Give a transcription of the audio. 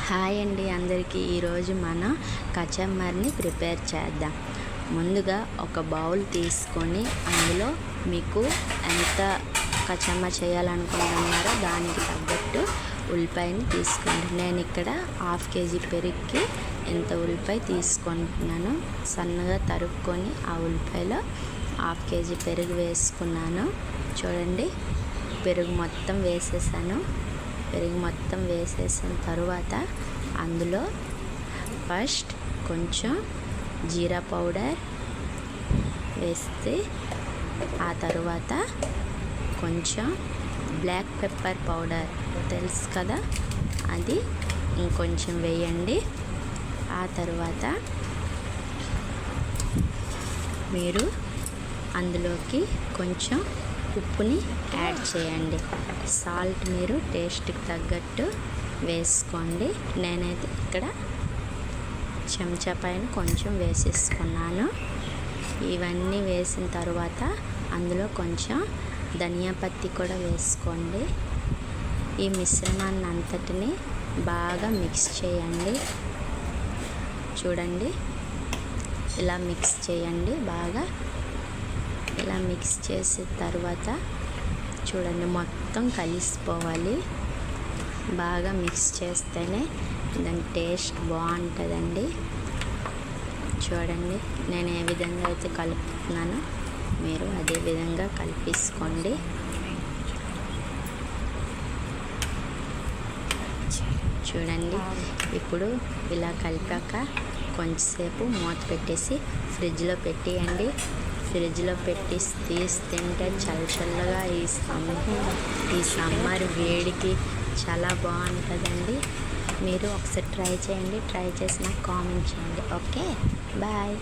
Hi అండి అందరికీ. ఈరోజు మనం కచమ్మర్ని ప్రిపేర్ చేద్దాం. ముందుగా ఒక బౌల్ తీసుకొని అందులో మీకు ఎంత కచమ్మర్ చేయాలనుకుంటున్నారో దానికి తగ్గట్టు ఉల్లిపాయని తీసుకోండి. నేను ఇక్కడ 1/2 కేజీ పెరుగుకి ఎంత ఉల్లిపాయ తీసుకుంటున్నాను. సన్నగా తరుక్కొని ఆ ఉల్లిపాయలో 1/2 కేజీ పెరుగు వేసుకున్నాను. చూడండి, పెరుగు మొత్తం వేసేసాను. పెరుగు మొత్తం వేసేసిన తర్వాత అందులో ఫస్ట్ కొంచెం జీరా పౌడర్ వేస్తే, ఆ తర్వాత కొంచెం బ్లాక్ పెప్పర్ పౌడర్ తెలుసు కదా, అది ఇంకొంచెం వేయండి. ఆ తర్వాత మీరు అందులోకి కొంచెం ఉప్పుని యాడ్ చేయండి. సాల్ట్ మీరు టేస్ట్కి తగ్గట్టు వేసుకోండి. నేనైతే ఇక్కడ చెంచా పైన కొంచెం వేసేసుకున్నాను. ఇవన్నీ వేసిన తర్వాత అందులో కొంచెం ధనియా పత్తి కూడా వేసుకోండి. ఈ మిశ్రమాన్ని అంతటిని బాగా మిక్స్ చేయండి. చూడండి, ఇలా మిక్స్ చేయండి. బాగా ఇలా మిక్స్ చేసిన తర్వాత చూడండి, మొత్తం కలిసిపోవాలి. బాగా మిక్స్ చేస్తేనే దాని టేస్ట్ బాగుంటుందండి. చూడండి, నేను ఏ విధంగా అయితే కలుపుతున్నానో మీరు అదే విధంగా కలిపేసుకోండి. చూడండి, ఇప్పుడు ఇలా కలిపాక కొంచెంసేపు మూత పెట్టేసి ఫ్రిడ్జ్లో పెట్టేయండి. ఫ్రిడ్జ్లో పెట్టి తీసి తింటే చల్లగా ఈ సమ్మర్ వేడికి చాలా బాగుంటుందండి. మీరు ఒకసారి ట్రై చేయండి. ట్రై చేసి నాకు కామెంట్ చేయండి. Okay, bye.